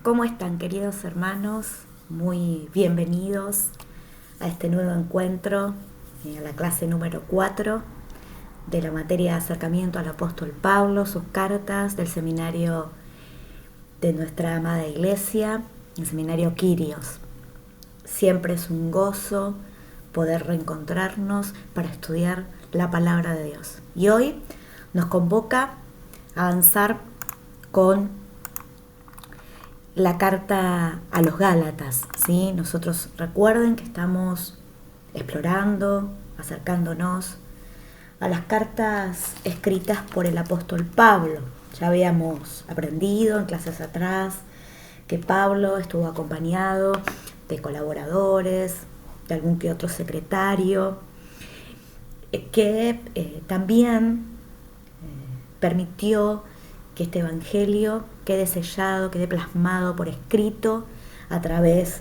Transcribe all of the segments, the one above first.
¿Cómo están, queridos hermanos? Muy bienvenidos a este nuevo encuentro, a la clase número 4 de la materia de acercamiento al apóstol Pablo, sus cartas del seminario de nuestra amada iglesia, el seminario Quirios. Siempre es un gozo poder reencontrarnos para estudiar la palabra de Dios. Y hoy nos convoca a avanzar con la carta a los Gálatas, ¿sí? Nosotros recuerden que estamos explorando, acercándonos a las cartas escritas por el apóstol Pablo. Ya habíamos aprendido en clases atrás que Pablo estuvo acompañado de colaboradores, de algún que otro secretario, que también permitió que este evangelio quede sellado, quede plasmado por escrito a través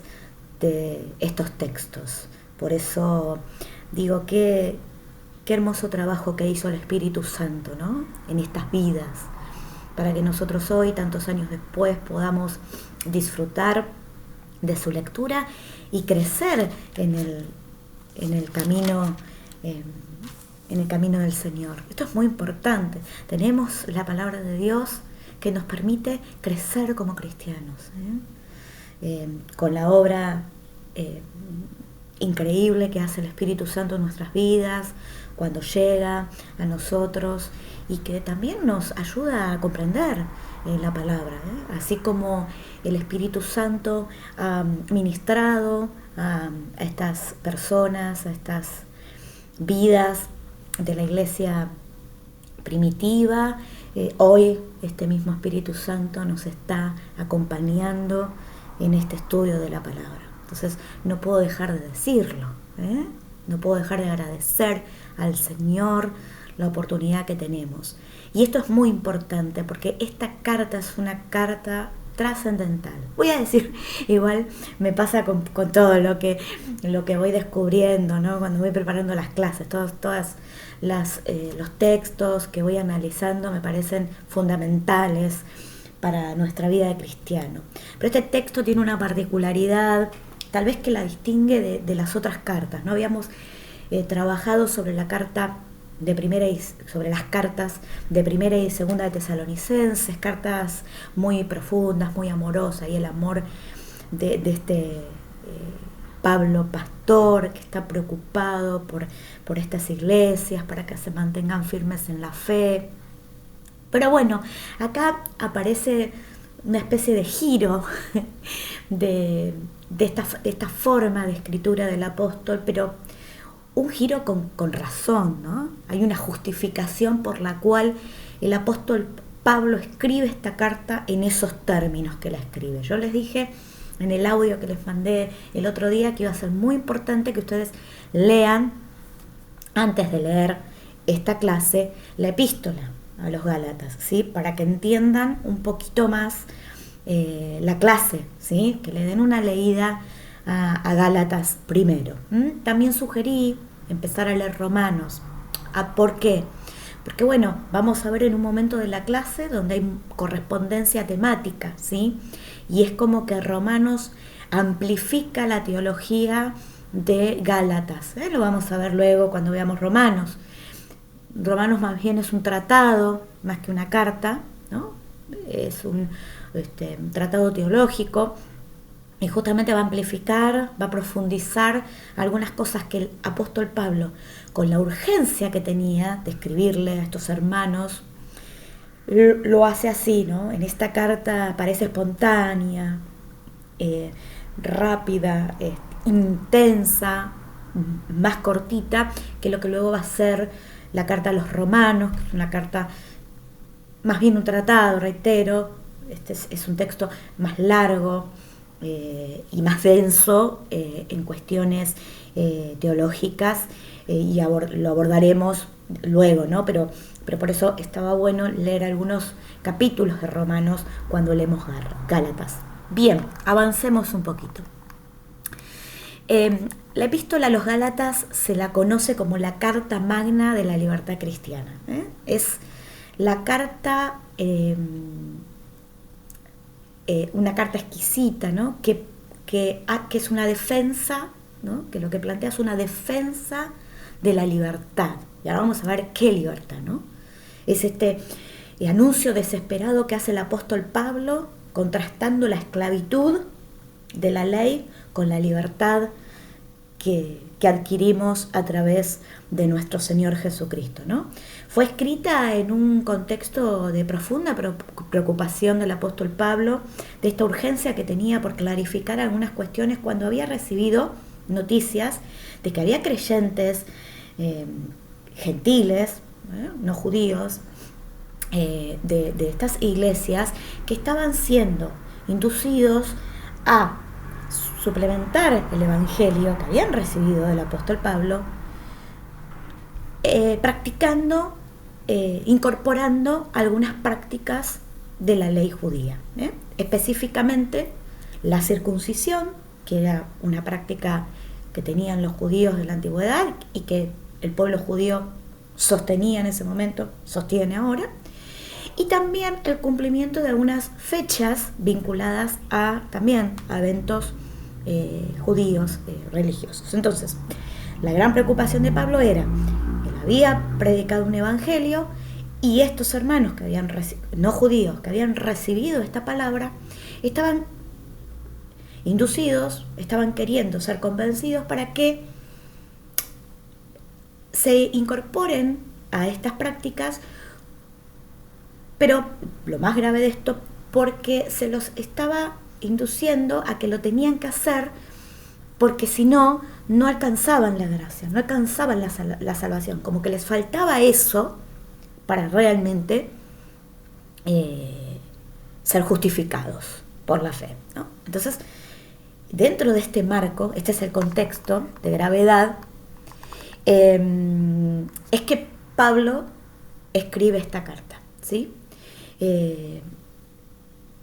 de estos textos. Por eso digo que qué hermoso trabajo que hizo el Espíritu Santo, ¿no? En estas vidas, para que nosotros hoy, tantos años después, podamos disfrutar de su lectura y crecer en el camino en el camino del Señor. Esto es muy importante. Tenemos la palabra de Dios que nos permite crecer como cristianos, con la obra increíble que hace el Espíritu Santo en nuestras vidas, cuando llega a nosotros, y que también nos ayuda a comprender la palabra, así como el Espíritu Santo ha ministrado a estas personas, a estas vidas de la iglesia primitiva. Hoy este mismo Espíritu Santo nos está acompañando en este estudio de la palabra. Entonces no puedo dejar de decirlo, no puedo dejar de agradecer al Señor la oportunidad que tenemos. Y esto es muy importante porque esta carta es una carta trascendental. Voy a decir, igual me pasa con todo lo que voy descubriendo, ¿no? Cuando voy preparando las clases, todas los textos que voy analizando me parecen fundamentales para nuestra vida de cristiano. Pero este texto tiene una particularidad, tal vez que la distingue de las otras cartas. No habíamos trabajado sobre la carta sobre las cartas de Primera y Segunda de Tesalonicenses, cartas muy profundas, muy amorosas, y el amor de este Pablo pastor que está preocupado por estas iglesias para que se mantengan firmes en la fe. Pero bueno, acá aparece una especie de giro de esta forma de escritura del apóstol, pero un giro con razón, ¿no? Hay una justificación por la cual el apóstol Pablo escribe esta carta en esos términos que la escribe. Yo les dije en el audio que les mandé el otro día que iba a ser muy importante que ustedes lean, antes de leer esta clase, la epístola a los Gálatas, ¿sí? Para que entiendan un poquito más la clase, ¿sí? Que le den una leída a Gálatas primero. También sugerí empezar a leer Romanos. ¿Por qué? Porque bueno, vamos a ver en un momento de la clase donde hay correspondencia temática, ¿sí? Y es como que Romanos amplifica la teología de Gálatas. Lo vamos a ver luego cuando veamos Romanos. Romanos más bien es un tratado, más que una carta, ¿no? Es un tratado teológico. Y justamente va a amplificar, va a profundizar algunas cosas que el apóstol Pablo, con la urgencia que tenía de escribirle a estos hermanos, lo hace así, ¿no? En esta carta parece espontánea, rápida, intensa, más cortita que lo que luego va a ser la carta a los Romanos, que es una carta, más bien un tratado, reitero. Este es un texto más largo, y más denso en cuestiones teológicas, y lo abordaremos luego, ¿no? Pero por eso estaba bueno leer algunos capítulos de Romanos cuando leemos Gálatas. Bien, avancemos un poquito. La epístola a los Gálatas se la conoce como la carta magna de la libertad cristiana. Es la carta una carta exquisita, ¿no? Que es una defensa, ¿no? Que lo que plantea es una defensa de la libertad. Y ahora vamos a ver qué libertad, ¿no? Es este anuncio desesperado que hace el apóstol Pablo, contrastando la esclavitud de la ley con la libertad que adquirimos a través de nuestro Señor Jesucristo, ¿no? Fue escrita en un contexto de profunda preocupación del apóstol Pablo, de esta urgencia que tenía por clarificar algunas cuestiones cuando había recibido noticias de que había creyentes gentiles, no judíos, de estas iglesias que estaban siendo inducidos a suplementar el evangelio que habían recibido del apóstol Pablo, practicando, incorporando algunas prácticas de la ley judía, específicamente la circuncisión, que era una práctica que tenían los judíos de la antigüedad y que el pueblo judío sostenía en ese momento, sostiene ahora, y también el cumplimiento de algunas fechas vinculadas también a eventos judíos religiosos. Entonces, la gran preocupación de Pablo era: él había predicado un evangelio y estos hermanos que habían no judíos, que habían recibido esta palabra, estaban inducidos, estaban queriendo ser convencidos para que se incorporen a estas prácticas, pero lo más grave de esto, porque se los estaba induciendo a que lo tenían que hacer, porque si no, no alcanzaban la gracia, no alcanzaban la salvación, como que les faltaba eso para realmente ser justificados por la fe, ¿no? Entonces, dentro de este marco, este es el contexto de gravedad, es que Pablo escribe esta carta, ¿sí?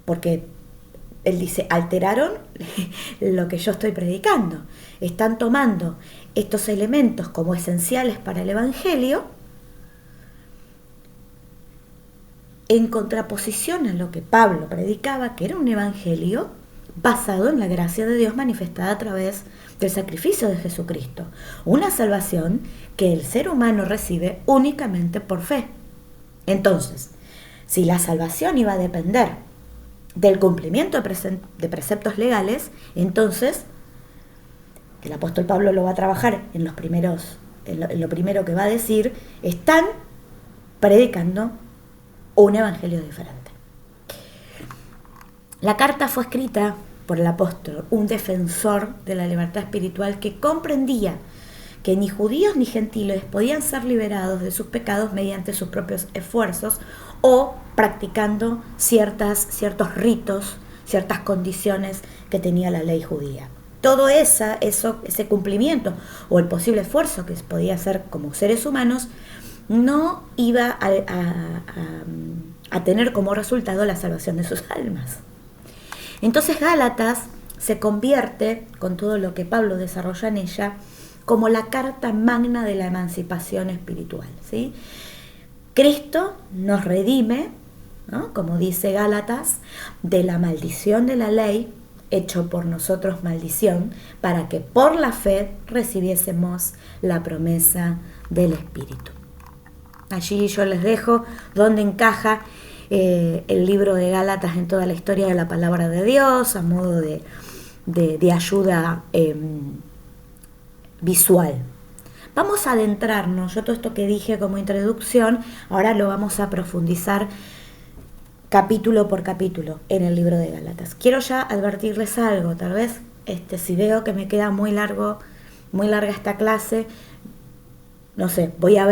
Porque él dice: alteraron lo que yo estoy predicando, están tomando estos elementos como esenciales para el evangelio en contraposición a lo que Pablo predicaba, que era un evangelio basado en la gracia de Dios manifestada a través del sacrificio de Jesucristo, una salvación que el ser humano recibe únicamente por fe. Entonces, si la salvación iba a depender del cumplimiento de preceptos legales, entonces el apóstol Pablo lo va a trabajar en lo primero que va a decir: están predicando un evangelio diferente. La carta fue escrita por el apóstol, un defensor de la libertad espiritual que comprendía que ni judíos ni gentiles podían ser liberados de sus pecados mediante sus propios esfuerzos o practicando ciertos ritos, ciertas condiciones que tenía la ley judía. Todo ese cumplimiento o el posible esfuerzo que podía hacer como seres humanos no iba a tener como resultado la salvación de sus almas. Entonces Gálatas se convierte, con todo lo que Pablo desarrolla en ella, como la carta magna de la emancipación espiritual, ¿sí? Cristo nos redime, ¿no?, como dice Gálatas, de la maldición de la ley, hecho por nosotros maldición, para que por la fe recibiésemos la promesa del Espíritu. Allí yo les dejo donde encaja el libro de Gálatas en toda la historia de la palabra de Dios, a modo de ayuda visual. Vamos a adentrarnos, yo todo esto que dije como introducción, ahora lo vamos a profundizar capítulo por capítulo en el libro de Gálatas. Quiero ya advertirles algo, tal vez si veo que me queda muy larga esta clase, no sé, voy a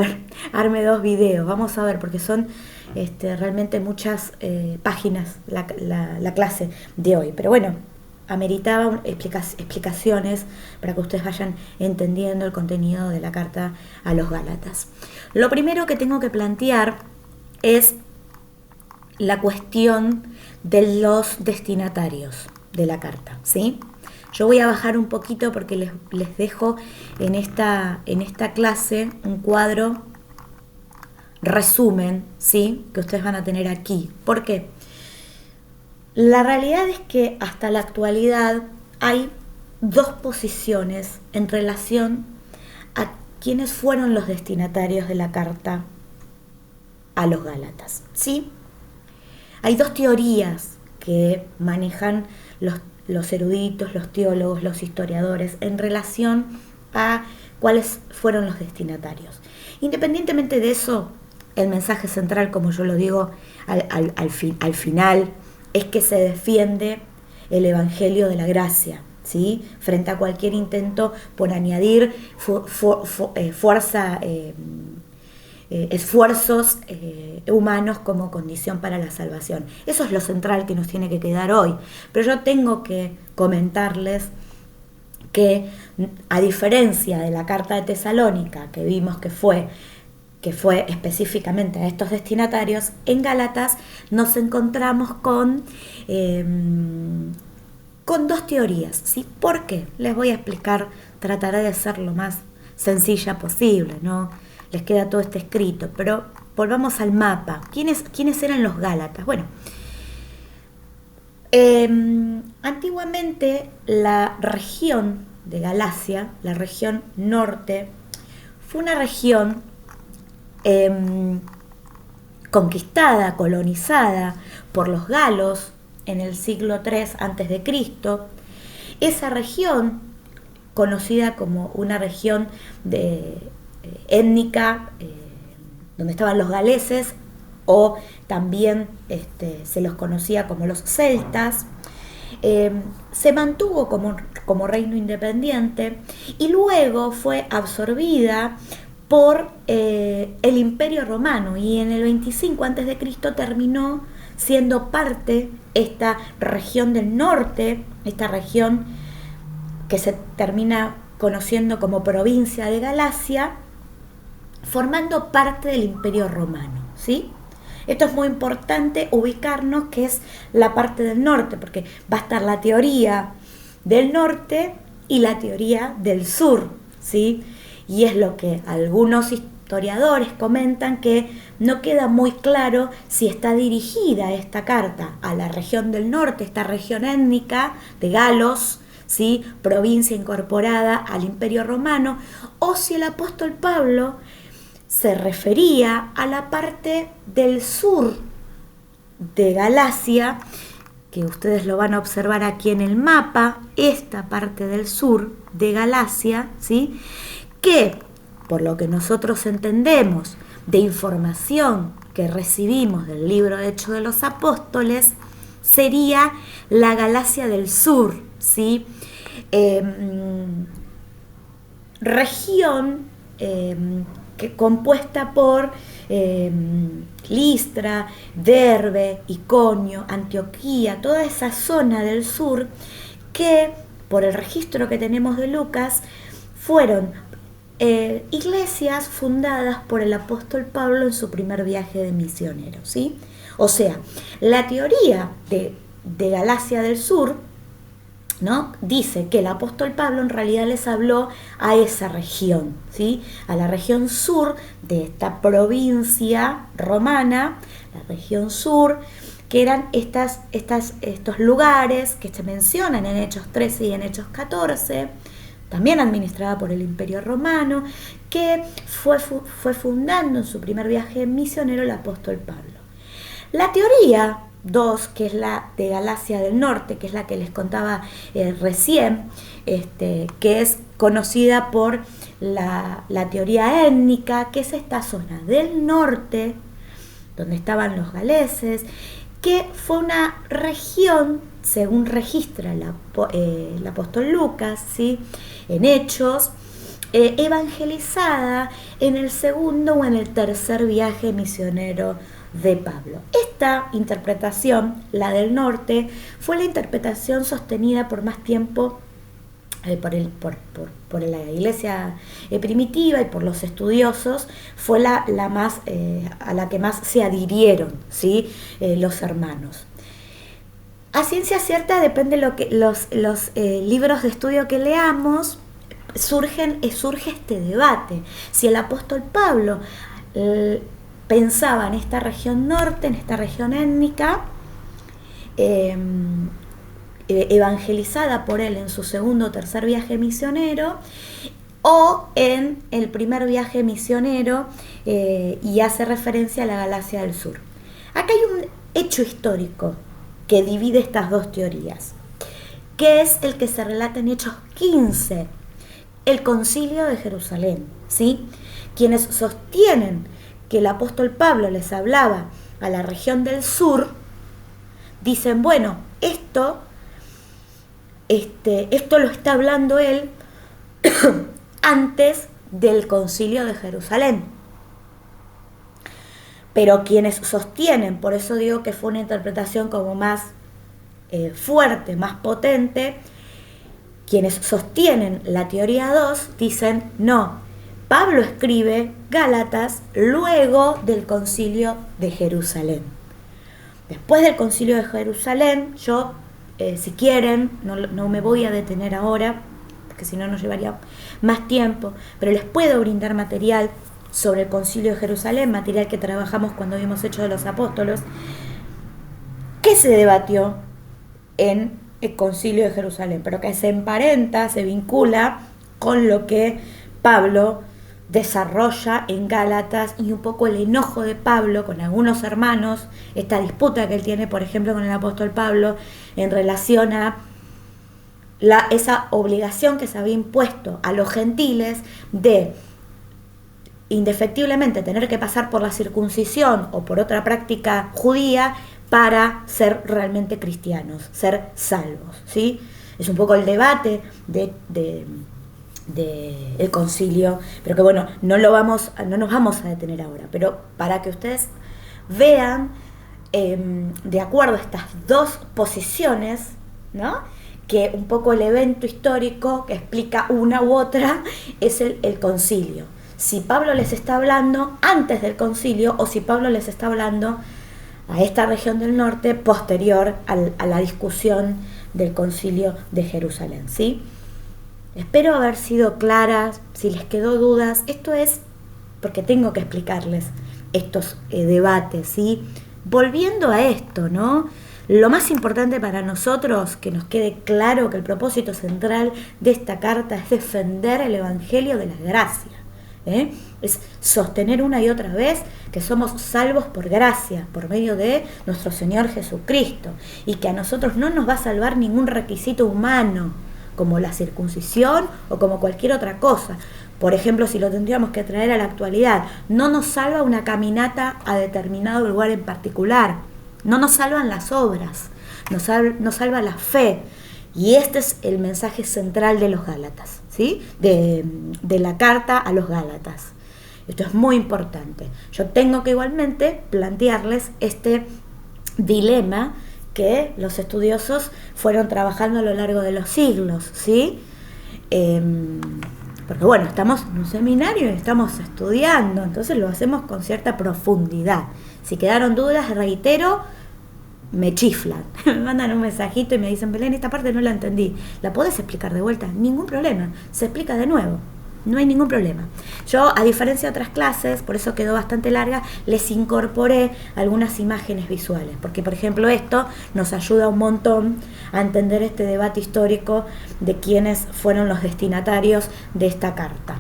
arme 2 videos, vamos a ver, porque son realmente muchas páginas la clase de hoy, pero bueno, ameritaba explicaciones para que ustedes vayan entendiendo el contenido de la carta a los Gálatas. Lo primero que tengo que plantear es la cuestión de los destinatarios de la carta, ¿sí? Yo voy a bajar un poquito porque les dejo en esta clase un cuadro resumen, ¿sí?, que ustedes van a tener aquí. ¿Por qué? La realidad es que hasta la actualidad hay dos posiciones en relación a quiénes fueron los destinatarios de la carta a los Gálatas, ¿sí? Hay dos teorías que manejan los eruditos, los teólogos, los historiadores en relación a cuáles fueron los destinatarios. Independientemente de eso, el mensaje central, como yo lo digo al final, es que se defiende el Evangelio de la Gracia, ¿sí? Frente a cualquier intento por añadir esfuerzos humanos como condición para la salvación. Eso es lo central que nos tiene que quedar hoy. Pero yo tengo que comentarles que, a diferencia de la carta de Tesalónica, que vimos que fue específicamente a estos destinatarios, en Gálatas nos encontramos con dos teorías, ¿sí? ¿Por qué? Les voy a explicar, trataré de ser lo más sencilla posible, ¿no? Les queda todo este escrito, pero volvamos al mapa. ¿Quiénes eran los Gálatas? Bueno, antiguamente la región de Galacia, la región norte, fue una región conquistada, colonizada por los galos en el siglo III a.C. Esa región, conocida como una región étnica, donde estaban los galeses, o también se los conocía como los celtas, se mantuvo como reino independiente y luego fue absorbida por el Imperio Romano, y en el 25 a.C. terminó siendo parte esta región del norte, esta región que se termina conociendo como provincia de Galacia, formando parte del Imperio Romano, ¿sí? Esto es muy importante ubicarnos, que es la parte del norte, porque va a estar la teoría del norte y la teoría del sur, ¿sí? Y es lo que algunos historiadores comentan, que no queda muy claro si está dirigida esta carta a la región del norte, esta región étnica de galos, ¿sí? Provincia incorporada al Imperio Romano, o si el apóstol Pablo se refería a la parte del sur de Galacia, que ustedes lo van a observar aquí en el mapa, esta parte del sur de Galacia, ¿sí? Que, por lo que nosotros entendemos de información que recibimos del libro de Hechos de los Apóstoles, sería la Galacia del sur, ¿sí? Región compuesta por Listra, Derbe, Iconio, Antioquía, toda esa zona del sur que, por el registro que tenemos de Lucas, fueron iglesias fundadas por el apóstol Pablo en su primer viaje de misionero, ¿sí? O sea, la teoría de Galacia del Sur, ¿no?, dice que el apóstol Pablo en realidad les habló a esa región, ¿sí? A la región sur de esta provincia romana, la región sur, que eran estos lugares que se mencionan en Hechos 13 y en Hechos 14, también administrada por el Imperio Romano, que fue fundando en su primer viaje misionero el apóstol Pablo. La teoría 2, que es la de Galacia del Norte, que es la que les contaba recién, que es conocida por la teoría étnica, que es esta zona del norte, donde estaban los galeses, que fue una región, según registra el apóstol Lucas, ¿sí?, en Hechos, evangelizada en el segundo o en el tercer viaje misionero de Pablo. Esta interpretación, la del norte, fue la interpretación sostenida por más tiempo por la iglesia primitiva y por los estudiosos, fue la más a la que más se adhirieron, ¿sí?, los hermanos. A ciencia cierta, depende de lo que los libros de estudio que leamos, surge este debate. Si el apóstol Pablo pensaba en esta región norte, en esta región étnica, evangelizada por él en su segundo o tercer viaje misionero, o en el primer viaje misionero, y hace referencia a la Galacia del Sur. Acá hay un hecho histórico que divide estas dos teorías, que es el que se relata en Hechos 15, el Concilio de Jerusalén, ¿sí? Quienes sostienen que el apóstol Pablo les hablaba a la región del sur, dicen, bueno, esto lo está hablando él antes del Concilio de Jerusalén. Pero quienes sostienen, por eso digo que fue una interpretación como más fuerte, más potente, quienes sostienen la teoría 2 dicen, no, Pablo escribe Gálatas luego del Concilio de Jerusalén. Después del Concilio de Jerusalén, yo, si quieren, no me voy a detener ahora, porque si no nos llevaría más tiempo, pero les puedo brindar material sobre el Concilio de Jerusalén, material que trabajamos cuando vimos Hechos de los Apóstoles. ¿Qué se debatió en el Concilio de Jerusalén? Pero que se emparenta, se vincula con lo que Pablo desarrolla en Gálatas, y un poco el enojo de Pablo con algunos hermanos, esta disputa que él tiene, por ejemplo, con el apóstol Pablo en relación a esa obligación que se había impuesto a los gentiles de indefectiblemente tener que pasar por la circuncisión o por otra práctica judía para ser realmente cristianos, ser salvos, ¿sí? Es un poco el debate el concilio, pero que bueno, no nos vamos a detener ahora, pero para que ustedes vean, de acuerdo a estas dos posiciones, ¿no?, que un poco el evento histórico que explica una u otra es el concilio. Si Pablo les está hablando antes del concilio o si Pablo les está hablando a esta región del norte posterior a la discusión del concilio de Jerusalén, ¿sí? Espero haber sido clara. Si les quedó dudas, esto es porque tengo que explicarles estos debates, ¿sí? Volviendo a esto, ¿no? Lo más importante para nosotros, que nos quede claro que el propósito central de esta carta es defender el Evangelio de la gracia, es sostener una y otra vez que somos salvos por gracia, por medio de nuestro Señor Jesucristo, y que a nosotros no nos va a salvar ningún requisito humano, como la circuncisión o como cualquier otra cosa. Por ejemplo, si lo tendríamos que traer a la actualidad, no nos salva una caminata a determinado lugar en particular, no nos salvan las obras, nos salva la fe. Y este es el mensaje central de los Gálatas, ¿sí? De la carta a los Gálatas. Esto es muy importante. Yo tengo que igualmente plantearles este dilema que los estudiosos fueron trabajando a lo largo de los siglos, ¿sí? Porque bueno, estamos en un seminario y estamos estudiando, entonces lo hacemos con cierta profundidad. Si quedaron dudas, reitero, me chiflan, me mandan un mensajito y me dicen, Belén, esta parte no la entendí, ¿la podés explicar de vuelta? Ningún problema, se explica de nuevo, no hay ningún problema. Yo, a diferencia de otras clases, por eso quedó bastante larga, les incorporé algunas imágenes visuales, porque por ejemplo esto nos ayuda un montón a entender este debate histórico de quiénes fueron los destinatarios de esta carta.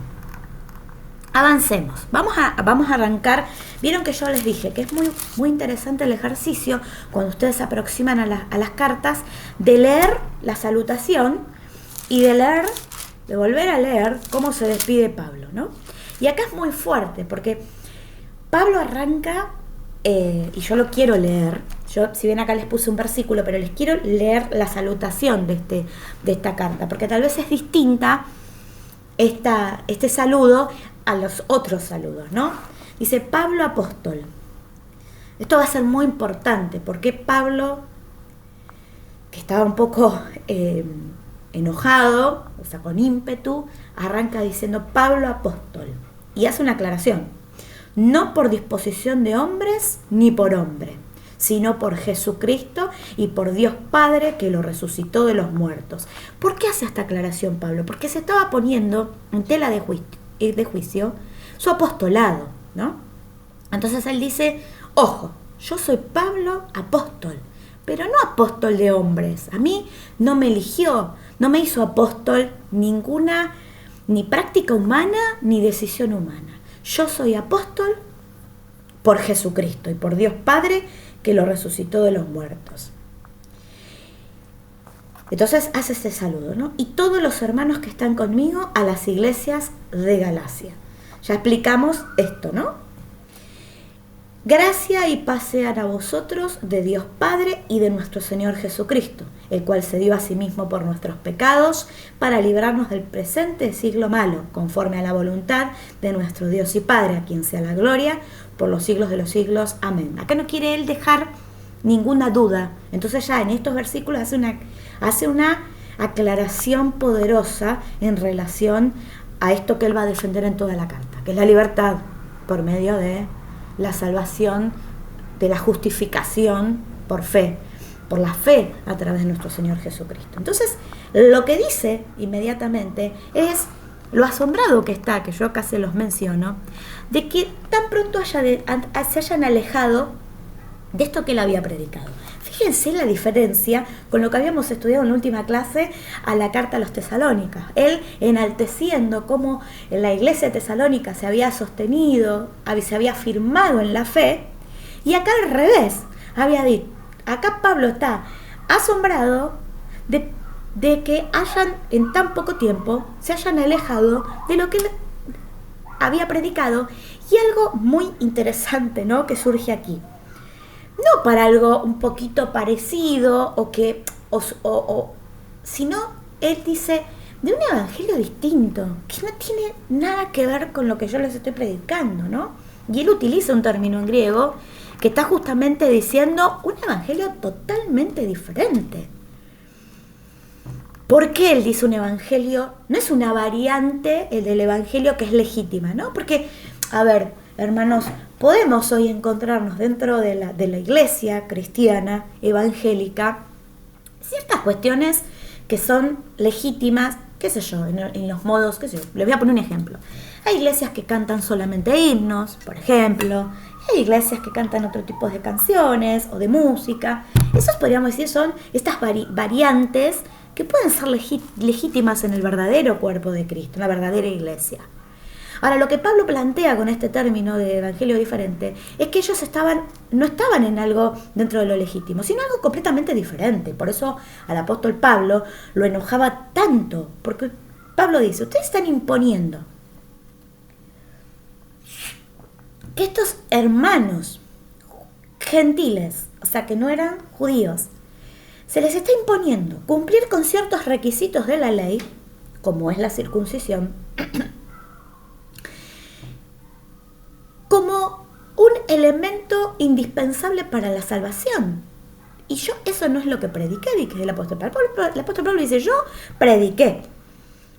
Avancemos, vamos a arrancar. Vieron que yo les dije que es muy, muy interesante el ejercicio cuando ustedes se aproximan a las cartas, de leer la salutación y de volver a leer cómo se despide Pablo, ¿no? Y acá es muy fuerte porque Pablo arranca, y yo lo quiero leer, si bien acá les puse un versículo, pero les quiero leer la salutación de esta carta, porque tal vez es distinta este saludo a los otros saludos, ¿no? Dice Pablo apóstol. Esto va a ser muy importante porque Pablo, que estaba un poco enojado, o sea, con ímpetu, arranca diciendo Pablo apóstol y hace una aclaración: no por disposición de hombres ni por hombre, sino por Jesucristo y por Dios Padre que lo resucitó de los muertos. ¿Por qué hace esta aclaración Pablo? Porque se estaba poniendo en tela de juicio su apostolado, ¿no? Entonces él dice, ojo, yo soy Pablo apóstol. pero no apóstol de hombres. A mí no me eligió, no me hizo apóstol ninguna, ni práctica humana, ni decisión humana. Yo soy apóstol por Jesucristo y por Dios Padre que lo resucitó de los muertos. Entonces hace este saludo, ¿no? Y todos los hermanos que están conmigo a las iglesias de Galacia. Ya explicamos esto, ¿no? Gracia y paz sean a vosotros de Dios Padre y de nuestro Señor Jesucristo, el cual se dio a sí mismo por nuestros pecados para librarnos del presente siglo malo, conforme a la voluntad de nuestro Dios y Padre, a quien sea la gloria por los siglos de los siglos. Amén. Acá no quiere él dejar ninguna duda. Entonces ya en estos versículos hace una aclaración poderosa en relación a esto que él va a defender en toda la carta, que es la libertad por medio de la salvación, de la justificación por fe, por la fe a través de nuestro Señor Jesucristo. Entonces, lo que dice inmediatamente es lo asombrado que está, que yo acá se los menciono, de que tan pronto se hayan alejado de esto que él había predicado. Fíjense la diferencia con lo que habíamos estudiado en la última clase a la carta a los Tesalónicas. Él enalteciendo cómo la iglesia de Tesalónica se había sostenido, se había firmado en la fe, y acá al revés, había dicho, acá Pablo está asombrado de que hayan en tan poco tiempo se hayan alejado de lo que él había predicado, y algo muy interesante, ¿no?, que surge aquí. No para algo un poquito parecido sino él dice de un evangelio distinto, que no tiene nada que ver con lo que yo les estoy predicando, ¿no? Y él utiliza un término en griego que está justamente diciendo un evangelio totalmente diferente. ¿Por qué él dice un evangelio? No es una variante el del evangelio que es legítima, ¿no? Porque, a ver, hermanos, podemos hoy encontrarnos dentro de la iglesia cristiana, evangélica, ciertas cuestiones que son legítimas, qué sé yo, en los modos, qué sé yo. Les voy a poner un ejemplo. Hay iglesias que cantan solamente himnos, por ejemplo. Hay iglesias que cantan otro tipo de canciones o de música. Esos, podríamos decir, son estas variantes que pueden ser legítimas en el verdadero cuerpo de Cristo, en la verdadera iglesia. Ahora, lo que Pablo plantea con este término de evangelio diferente es que ellos no estaban en algo dentro de lo legítimo, sino algo completamente diferente. Por eso al apóstol Pablo lo enojaba tanto, porque Pablo dice, ustedes están imponiendo que estos hermanos gentiles, o sea, que no eran judíos, se les está imponiendo cumplir con ciertos requisitos de la ley, como es la circuncisión, como un elemento indispensable para la salvación. Y yo eso no es lo que prediqué, dice el apóstol Pablo. El apóstol Pablo dice, yo prediqué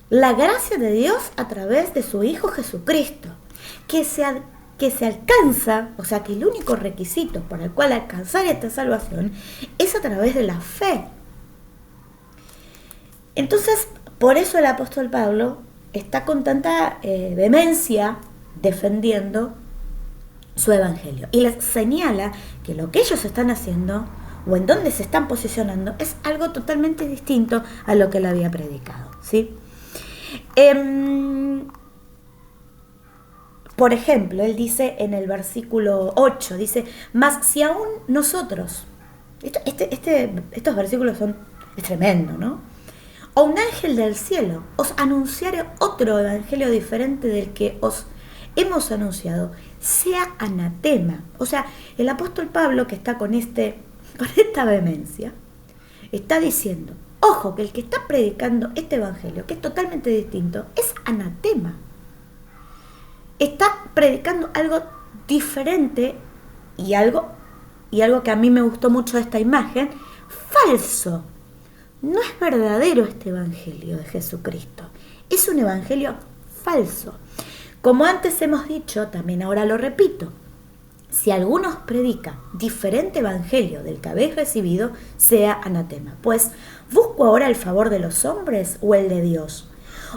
la gracia de Dios a través de su Hijo Jesucristo, que se alcanza, o sea que el único requisito para el cual alcanzar esta salvación es a través de la fe. Entonces, por eso el apóstol Pablo está con tanta vehemencia defendiendo su evangelio y les señala que lo que ellos están haciendo o en donde se están posicionando es algo totalmente distinto a lo que él había predicado, ¿sí? Por ejemplo, él dice en el versículo 8, dice, mas si aún nosotros, estos versículos es tremendo, ¿no? O un ángel del cielo os anunciare otro evangelio diferente del que os hemos anunciado, sea anatema. O sea, el apóstol Pablo, que está con esta vehemencia, está diciendo, ojo, que el que está predicando este evangelio, que es totalmente distinto, es anatema. Está predicando algo diferente y algo que a mí me gustó mucho de esta imagen, falso. No es verdadero este evangelio de Jesucristo. Es un evangelio falso. Como antes hemos dicho, también ahora lo repito, si alguno os predica diferente evangelio del que habéis recibido, sea anatema. Pues, ¿busco ahora el favor de los hombres o el de Dios?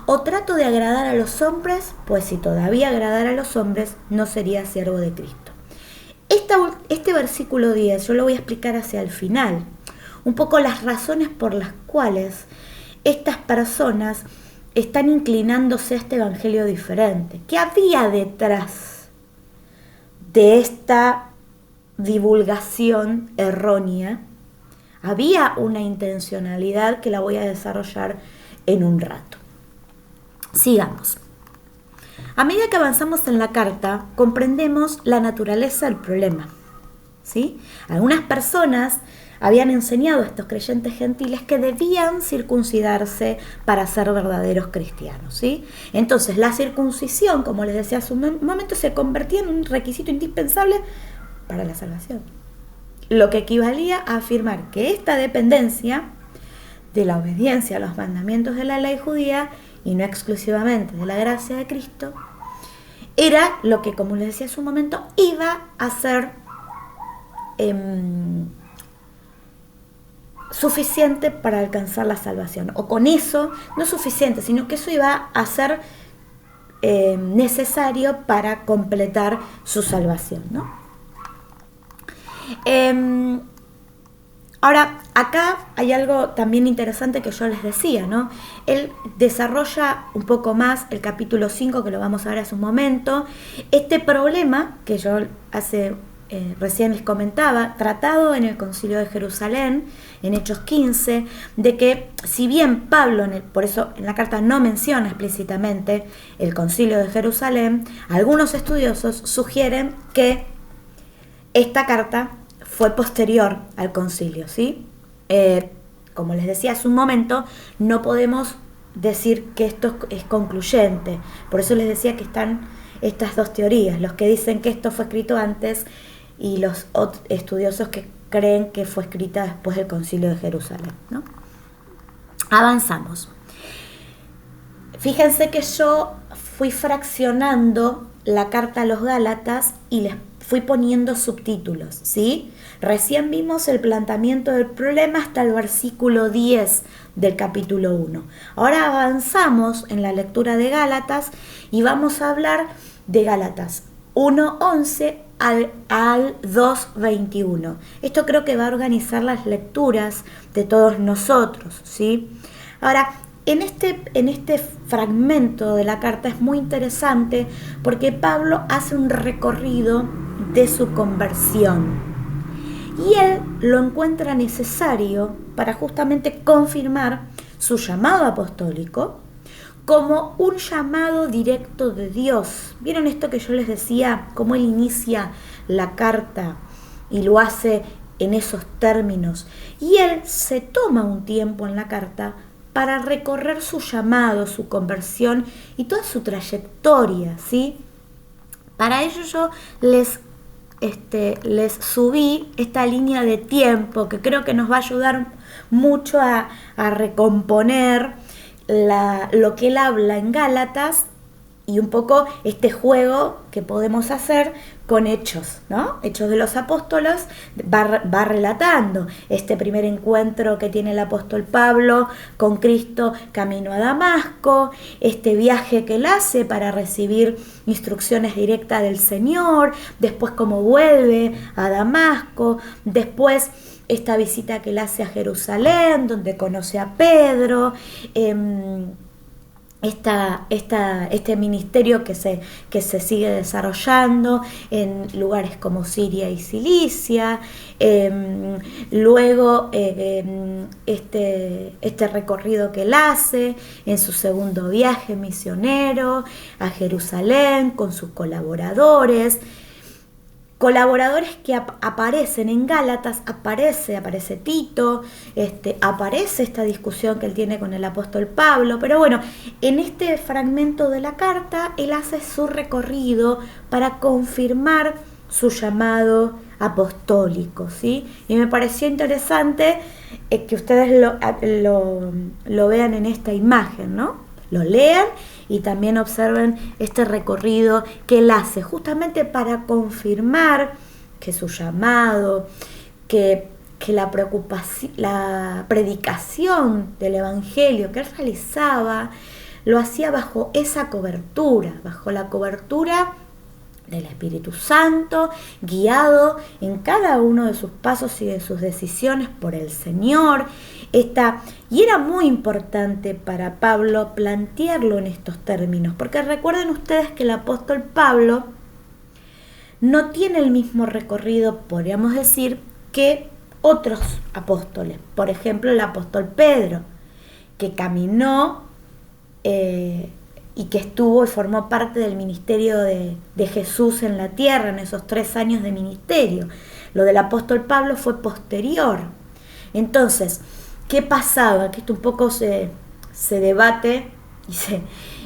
¿O trato de agradar a los hombres? Pues si todavía agradara a los hombres, no sería siervo de Cristo. Este versículo 10 yo lo voy a explicar hacia el final, un poco las razones por las cuales estas personas están inclinándose a este evangelio diferente. ¿Qué había detrás de esta divulgación errónea? Había una intencionalidad que la voy a desarrollar en un rato. Sigamos. A medida que avanzamos en la carta, comprendemos la naturaleza del problema, ¿sí? Algunas personas habían enseñado a estos creyentes gentiles que debían circuncidarse para ser verdaderos cristianos, ¿sí? Entonces, la circuncisión, como les decía hace un momento, se convertía en un requisito indispensable para la salvación. Lo que equivalía a afirmar que esta dependencia de la obediencia a los mandamientos de la ley judía y no exclusivamente de la gracia de Cristo, era lo que, como les decía hace un momento, iba a ser suficiente para alcanzar la salvación. O con eso, no suficiente, sino que eso iba a ser necesario para completar su salvación, ¿no? Ahora, acá hay algo también interesante que yo les decía, ¿no? Él desarrolla un poco más el capítulo 5, que lo vamos a ver hace un momento. Este problema que yo recién les comentaba, tratado en el Concilio de Jerusalén, en Hechos 15, de que si bien Pablo, por eso en la carta no menciona explícitamente el Concilio de Jerusalén, algunos estudiosos sugieren que esta carta fue posterior al concilio, ¿sí? Como les decía hace un momento, no podemos decir que esto es concluyente. Por eso les decía que están estas dos teorías, los que dicen que esto fue escrito antes y los estudiosos que creen que fue escrita después del concilio de Jerusalén, ¿no? Avanzamos. Fíjense que yo fui fraccionando la carta a los Gálatas y les fui poniendo subtítulos, ¿sí? Recién vimos el planteamiento del problema hasta el versículo 10 del capítulo 1. Ahora avanzamos en la lectura de Gálatas y vamos a hablar de Gálatas 1:11 al 2:21. Esto creo que va a organizar las lecturas de todos nosotros, ¿sí? Ahora, en este fragmento de la carta es muy interesante porque Pablo hace un recorrido de su conversión y él lo encuentra necesario para justamente confirmar su llamado apostólico como un llamado directo de Dios. ¿Vieron esto que yo les decía? Cómo él inicia la carta y lo hace en esos términos. Y él se toma un tiempo en la carta para recorrer su llamado, su conversión y toda su trayectoria, ¿sí? Para ello yo les subí esta línea de tiempo que creo que nos va a ayudar mucho a recomponer lo que él habla en Gálatas y un poco este juego que podemos hacer con Hechos, ¿no? Hechos de los Apóstoles va relatando este primer encuentro que tiene el apóstol Pablo con Cristo camino a Damasco, este viaje que él hace para recibir instrucciones directas del Señor, después cómo vuelve a Damasco, después esta visita que él hace a Jerusalén, donde conoce a Pedro, este ministerio que se sigue desarrollando en lugares como Siria y Cilicia, luego este recorrido que él hace en su segundo viaje misionero a Jerusalén con sus colaboradores que aparecen en Gálatas, aparece Tito, aparece esta discusión que él tiene con el apóstol Pablo, pero bueno, en este fragmento de la carta él hace su recorrido para confirmar su llamado apostólico, ¿sí? Y me pareció interesante que ustedes lo vean en esta imagen, ¿no? Lo lean y también observen este recorrido que él hace justamente para confirmar que su llamado, que la predicación del evangelio que él realizaba lo hacía bajo esa cobertura, bajo la cobertura del Espíritu Santo, guiado en cada uno de sus pasos y de sus decisiones por el Señor. Y era muy importante para Pablo plantearlo en estos términos, porque recuerden ustedes que el apóstol Pablo no tiene el mismo recorrido, podríamos decir, que otros apóstoles. Por ejemplo, el apóstol Pedro, que caminó y que estuvo y formó parte del ministerio de Jesús en la tierra, en esos 3 años de ministerio. Lo del apóstol Pablo fue posterior. Entonces, ¿qué pasaba? Que esto un poco se debate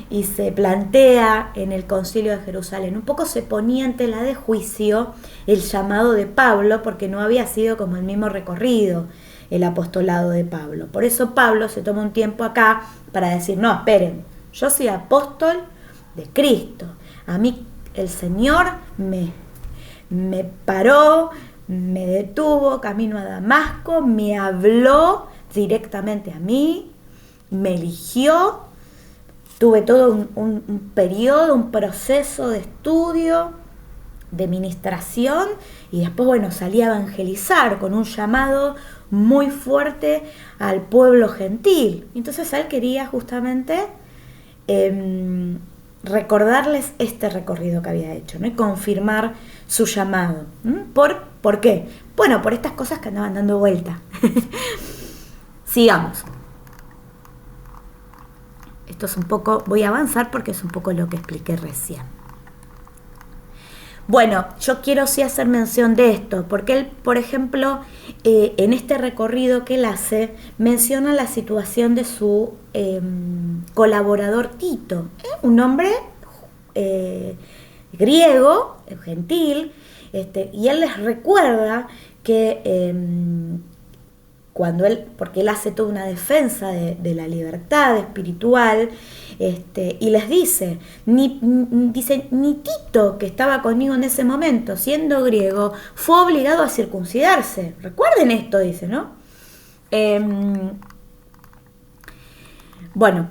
y se plantea en el Concilio de Jerusalén. Un poco se ponía en tela de juicio el llamado de Pablo, porque no había sido como el mismo recorrido el apostolado de Pablo. Por eso Pablo se toma un tiempo acá para decir, no, esperen, yo soy apóstol de Cristo. A mí el Señor me paró, me detuvo camino a Damasco, me habló directamente a mí, me eligió. Tuve todo un periodo, un proceso de estudio, de ministración, y después, bueno, salí a evangelizar con un llamado muy fuerte al pueblo gentil. Entonces él quería justamente recordarles este recorrido que había hecho, ¿no? Y confirmar su llamado. ¿Por qué? Bueno, por estas cosas que andaban dando vuelta. Sigamos. Esto es un poco, voy a avanzar porque es un poco lo que expliqué recién. Bueno, yo quiero sí hacer mención de esto, porque él, por ejemplo, en este recorrido que él hace, menciona la situación de su colaborador Tito, un hombre griego, gentil, y él les recuerda que cuando porque él hace toda una defensa de la libertad espiritual, y les dice, ni Tito, que estaba conmigo en ese momento, siendo griego, fue obligado a circuncidarse. Recuerden esto, dice, ¿no? Bueno,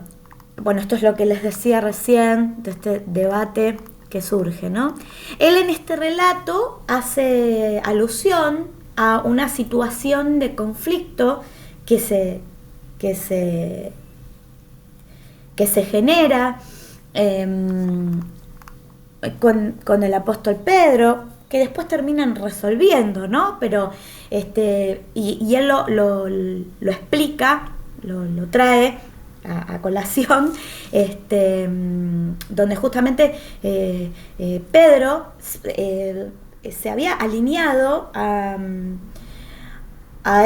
esto es lo que les decía recién, de este debate que surge, ¿no? Él en este relato hace alusión a una situación de conflicto que se genera con el apóstol Pedro, que después terminan resolviendo, ¿no? Pero y él lo explica, lo trae a colación, donde justamente Pedro se había alineado a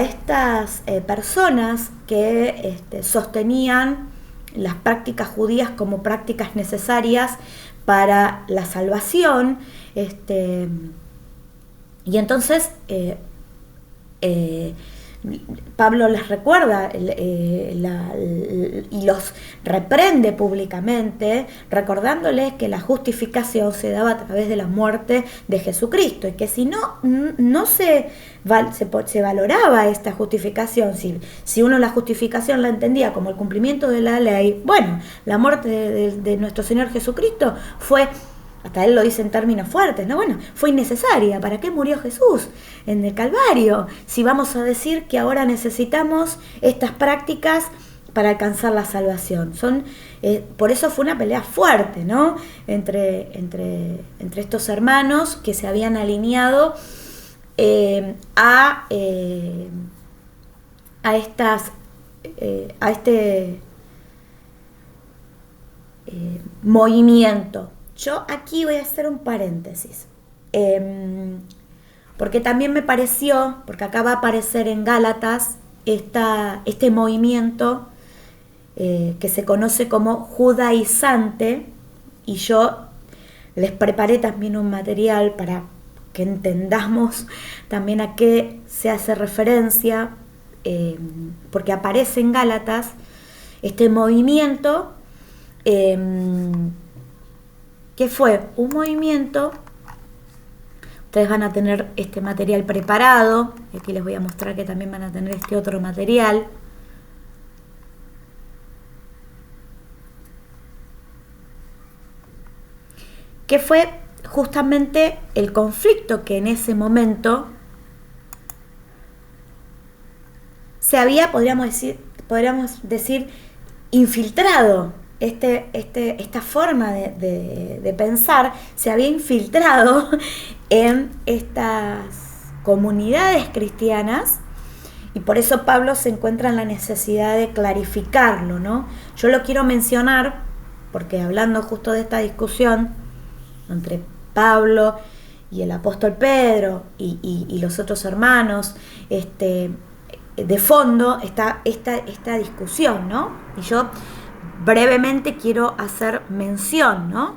estas personas que sostenían las prácticas judías como prácticas necesarias para la salvación, y entonces Pablo les recuerda y los reprende públicamente, recordándoles que la justificación se daba a través de la muerte de Jesucristo, y que si no se valoraba esta justificación, si uno la justificación la entendía como el cumplimiento de la ley, bueno, la muerte de nuestro Señor Jesucristo fue, hasta él lo dice en términos fuertes, ¿no? Bueno, fue innecesaria. ¿Para qué murió Jesús en el Calvario? Si vamos a decir que ahora necesitamos estas prácticas para alcanzar la salvación. Por eso fue una pelea fuerte, ¿no? Entre estos hermanos que se habían alineado a este movimiento. Yo aquí voy a hacer un paréntesis, porque también me pareció, porque acá va a aparecer en Gálatas este movimiento que se conoce como judaizante, y yo les preparé también un material para que entendamos también a qué se hace referencia, porque aparece en Gálatas este movimiento, que fue un movimiento. Ustedes van a tener este material preparado, y aquí les voy a mostrar que también van a tener este otro material. Que fue justamente el conflicto que en ese momento se había, podríamos decir infiltrado. Esta forma de pensar se había infiltrado en estas comunidades cristianas, y por eso Pablo se encuentra en la necesidad de clarificarlo, ¿no? Yo lo quiero mencionar porque, hablando justo de esta discusión entre Pablo y el apóstol Pedro y los otros hermanos, de fondo está esta discusión, ¿no? Y yo brevemente quiero hacer mención, ¿no?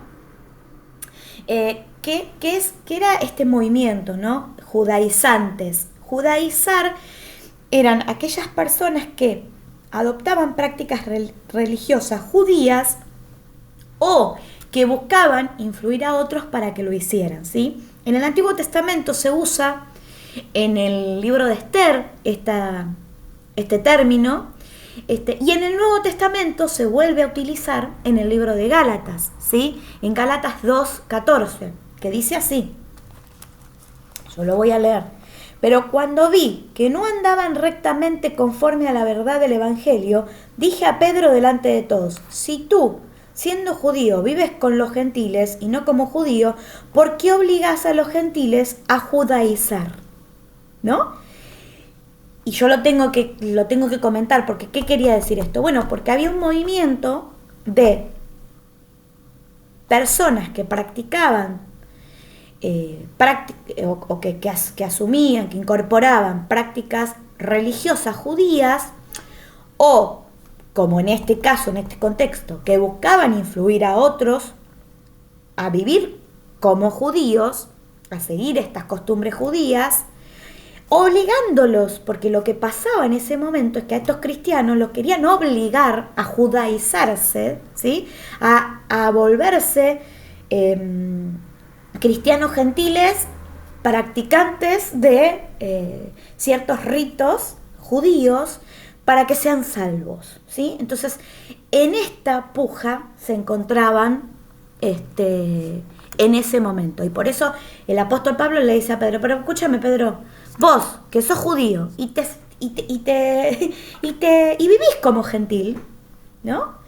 ¿Qué era este movimiento, ¿no? Judaizantes. Judaizar eran aquellas personas que adoptaban prácticas religiosas judías o que buscaban influir a otros para que lo hicieran, ¿sí? En el Antiguo Testamento se usa, en el libro de Esther, este término, y en el Nuevo Testamento se vuelve a utilizar en el libro de Gálatas, ¿sí? En Gálatas 2:14, que dice así, yo lo voy a leer: pero cuando vi que no andaban rectamente conforme a la verdad del Evangelio, dije a Pedro delante de todos: si tú, siendo judío, vives con los gentiles y no como judío, ¿por qué obligas a los gentiles a judaizar? ¿No? Y yo lo tengo que comentar, porque ¿qué quería decir esto? Bueno, porque había un movimiento de personas que practicaban que asumían, que incorporaban prácticas religiosas judías, o, como en este caso, en este contexto, que buscaban influir a otros a vivir como judíos, a seguir estas costumbres judías, obligándolos, porque lo que pasaba en ese momento es que a estos cristianos los querían obligar a judaizarse, ¿sí? a volverse cristianos gentiles, practicantes de ciertos ritos judíos, para que sean salvos, ¿sí? Entonces, en esta puja se encontraban en ese momento, y por eso el apóstol Pablo le dice a Pedro: pero escúchame, Pedro, vos que sos judío y vivís como gentil, ¿no?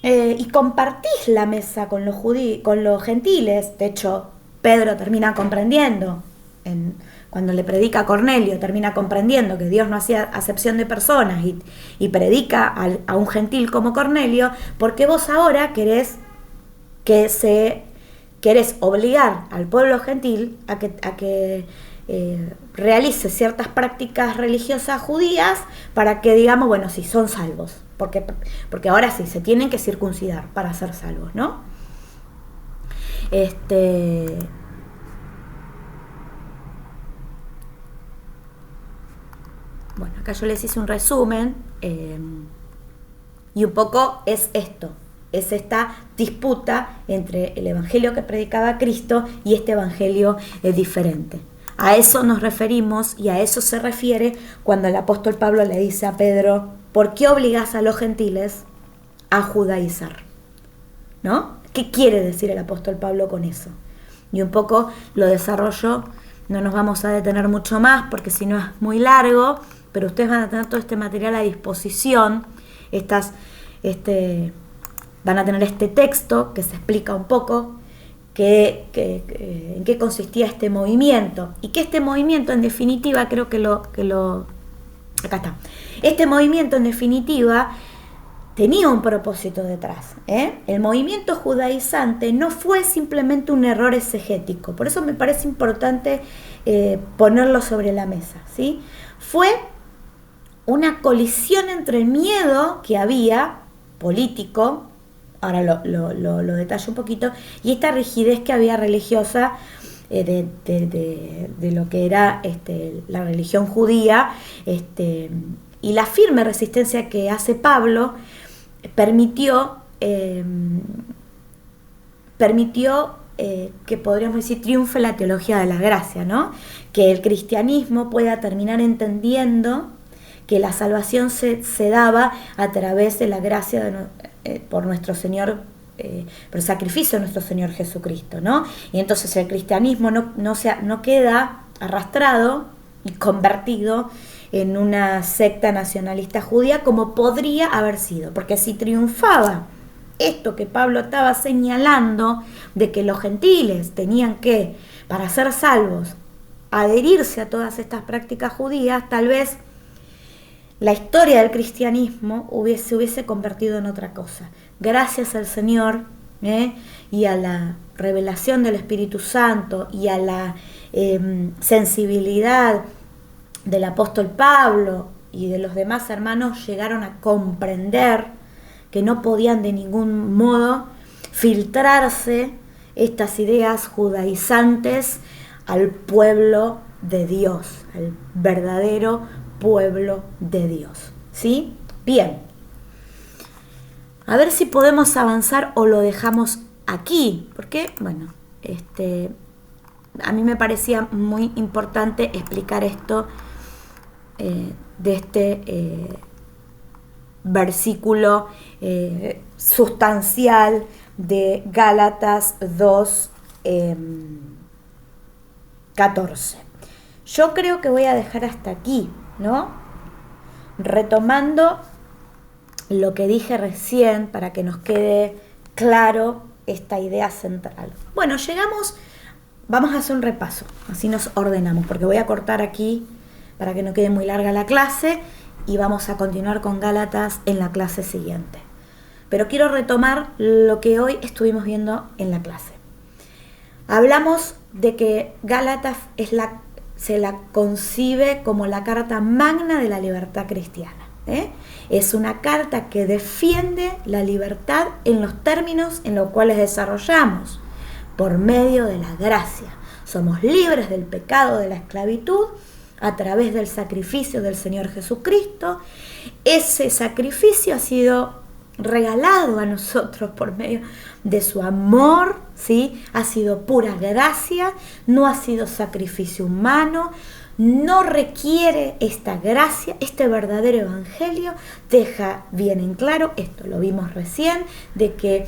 Y compartís la mesa con los gentiles. De hecho, Pedro termina comprendiendo, cuando le predica a Cornelio, termina comprendiendo que Dios no hacía acepción de personas, y predica a un gentil como Cornelio, porque vos ahora querés obligar al pueblo gentil a que realice ciertas prácticas religiosas judías para que, digamos, bueno, sí, son salvos, porque ahora sí, se tienen que circuncidar para ser salvos, ¿no? Bueno, acá yo les hice un resumen, y un poco es esto. Es esta disputa entre el evangelio que predicaba Cristo y este evangelio diferente. A eso nos referimos, y a eso se refiere cuando el apóstol Pablo le dice a Pedro: ¿por qué obligas a los gentiles a judaizar? ¿No? ¿Qué quiere decir el apóstol Pablo con eso? Y un poco lo desarrollo, no nos vamos a detener mucho más porque si no es muy largo, pero ustedes van a tener todo este material a disposición, van a tener este texto que se explica un poco en qué consistía este movimiento, y que este movimiento en definitiva, creo que acá está, este movimiento en definitiva tenía un propósito detrás, El movimiento judaizante no fue simplemente un error exegético, por eso me parece importante ponerlo sobre la mesa, ¿sí? Fue una colisión entre el miedo que había político, ahora lo detallo un poquito, y esta rigidez que había religiosa de lo que era la religión judía, y la firme resistencia que hace Pablo permitió que, podríamos decir, triunfe la teología de la gracia, ¿no? Que el cristianismo pueda terminar entendiendo que la salvación se daba a través de la gracia por nuestro Señor por el sacrificio de nuestro Señor Jesucristo, ¿no? Y entonces el cristianismo no queda arrastrado y convertido en una secta nacionalista judía como podría haber sido, porque si triunfaba esto que Pablo estaba señalando de que los gentiles tenían que, para ser salvos, adherirse a todas estas prácticas judías, tal vez la historia del cristianismo se hubiese convertido en otra cosa. Gracias al Señor y a la revelación del Espíritu Santo y a la sensibilidad del apóstol Pablo y de los demás hermanos, llegaron a comprender que no podían de ningún modo filtrarse estas ideas judaizantes al pueblo de Dios, al verdadero pueblo de Dios. ¿Sí? Bien. A ver si podemos avanzar o lo dejamos aquí, porque, bueno, a mí me parecía muy importante explicar esto de este versículo sustancial de Gálatas 2, 14. Yo creo que voy a dejar hasta aquí, ¿no? Retomando lo que dije recién para que nos quede claro esta idea central. Bueno, vamos a hacer un repaso, así nos ordenamos, porque voy a cortar aquí para que no quede muy larga la clase y vamos a continuar con Gálatas en la clase siguiente. Pero quiero retomar lo que hoy estuvimos viendo en la clase. Hablamos de que Gálatas se la concibe como la carta magna de la libertad cristiana. Es una carta que defiende la libertad en los términos en los cuales desarrollamos, por medio de la gracia. Somos libres del pecado, de la esclavitud, a través del sacrificio del Señor Jesucristo. Ese sacrificio ha sido regalado a nosotros por medio de su amor, ¿sí? Ha sido pura gracia, no ha sido sacrificio humano, no requiere esta gracia. Este verdadero evangelio deja bien en claro, esto lo vimos recién, de que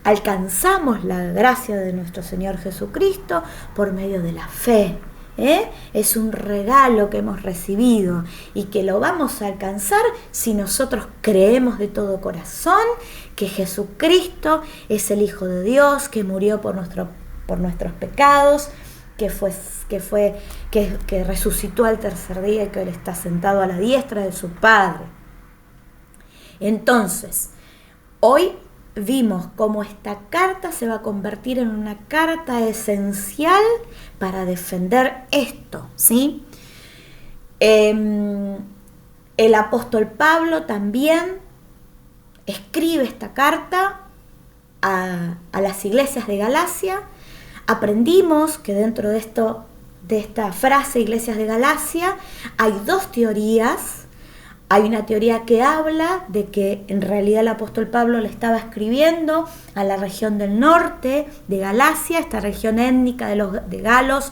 alcanzamos la gracia de nuestro Señor Jesucristo por medio de la fe. Es un regalo que hemos recibido y que lo vamos a alcanzar si nosotros creemos de todo corazón que Jesucristo es el Hijo de Dios, que murió por nuestros pecados, que resucitó al tercer día y que Él está sentado a la diestra de su Padre. Entonces, hoy vimos cómo esta carta se va a convertir en una carta esencial para defender esto, ¿sí? El apóstol Pablo también escribe esta carta a las iglesias de Galacia. Aprendimos que dentro de esta frase, iglesias de Galacia, hay dos teorías. Hay una teoría que habla de que en realidad el apóstol Pablo le estaba escribiendo a la región del norte de Galacia, esta región étnica de galos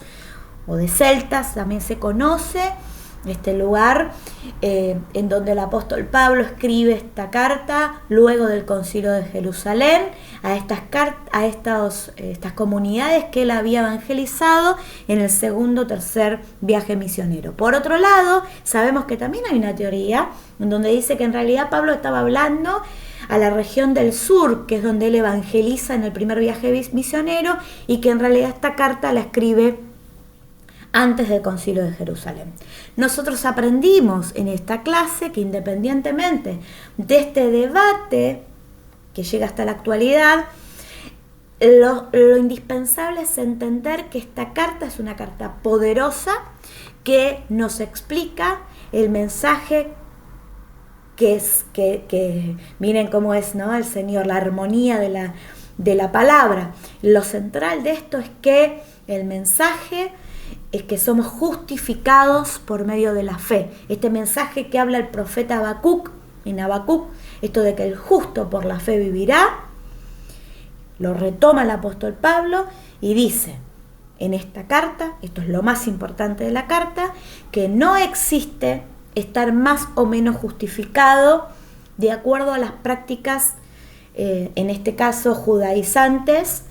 o de celtas, también se conoce este lugar en donde el apóstol Pablo escribe esta carta luego del Concilio de Jerusalén a estas comunidades que él había evangelizado en el segundo o tercer viaje misionero. Por otro lado, sabemos que también hay una teoría en donde dice que en realidad Pablo estaba hablando a la región del sur, que es donde él evangeliza en el primer viaje misionero, y que en realidad esta carta la escribe antes del Concilio de Jerusalén. Nosotros aprendimos en esta clase que independientemente de este debate que llega hasta la actualidad, lo indispensable es entender que esta carta es una carta poderosa que nos explica el mensaje que miren cómo es, ¿no? El Señor, la armonía de la palabra. Lo central de esto es que el mensaje es que somos justificados por medio de la fe. Este mensaje que habla el profeta Habacuc, en Habacuc, esto de que el justo por la fe vivirá, lo retoma el apóstol Pablo y dice en esta carta, esto es lo más importante de la carta, que no existe estar más o menos justificado de acuerdo a las prácticas en este caso judaizantes,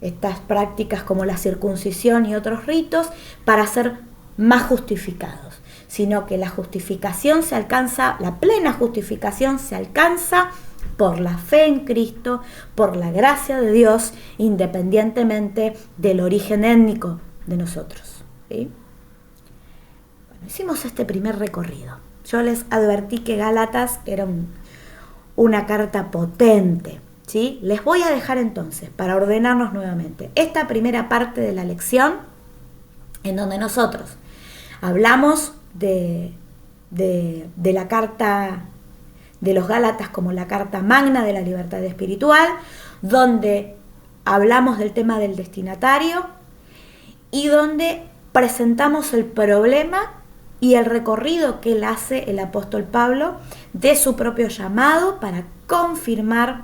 estas prácticas como la circuncisión y otros ritos, para ser más justificados, sino que la justificación se alcanza, la plena justificación se alcanza por la fe en Cristo, por la gracia de Dios, independientemente del origen étnico de nosotros, ¿sí? Bueno, hicimos este primer recorrido. Yo les advertí que Gálatas era una carta potente, ¿sí? Les voy a dejar entonces, para ordenarnos nuevamente, esta primera parte de la lección, en donde nosotros hablamos de la carta de los Gálatas como la carta magna de la libertad espiritual, donde hablamos del tema del destinatario y donde presentamos el problema y el recorrido que él hace, el apóstol Pablo, de su propio llamado para confirmar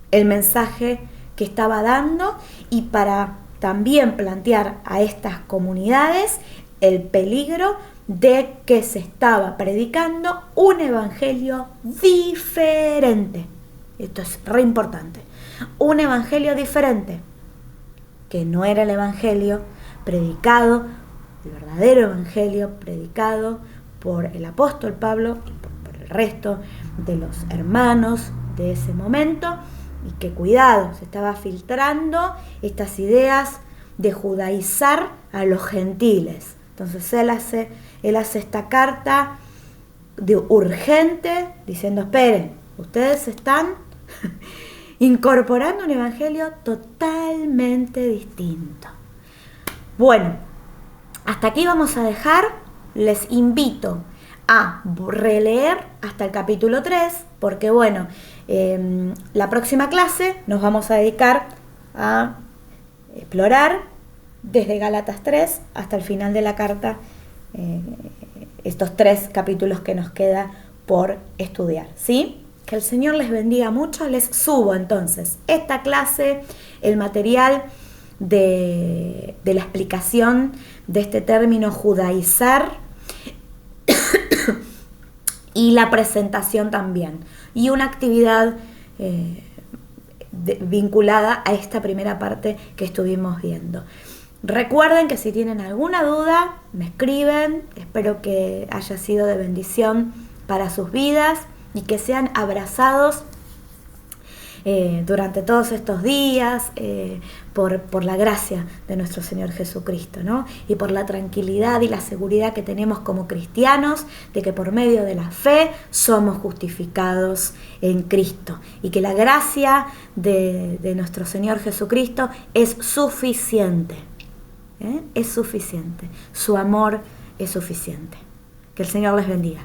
el mensaje que estaba dando y para también plantear a estas comunidades el peligro de que se estaba predicando un evangelio diferente. Esto es re importante. Un evangelio diferente, que no era el evangelio predicado, el verdadero evangelio predicado por el apóstol Pablo y por el resto de los hermanos de ese momento, y que cuidado, se estaba filtrando estas ideas de judaizar a los gentiles. Entonces él hace esta carta de urgente, diciendo, esperen, ustedes están incorporando un evangelio totalmente distinto. Bueno, hasta aquí vamos a dejar. Les invito a releer hasta el capítulo 3, porque bueno, la próxima clase nos vamos a dedicar a explorar desde Gálatas 3 hasta el final de la carta, estos 3 capítulos que nos queda por estudiar, ¿sí? Que el Señor les bendiga mucho. Les subo entonces esta clase, el material de la explicación de este término judaizar y la presentación también, y una actividad vinculada a esta primera parte que estuvimos viendo. Recuerden que si tienen alguna duda, me escriben. Espero que haya sido de bendición para sus vidas y que sean abrazados durante todos estos días por la gracia de nuestro Señor Jesucristo, ¿no? Y por la tranquilidad y la seguridad que tenemos como cristianos de que por medio de la fe somos justificados en Cristo y que la gracia de nuestro Señor Jesucristo es suficiente. Es suficiente, su amor es suficiente. Que el Señor les bendiga.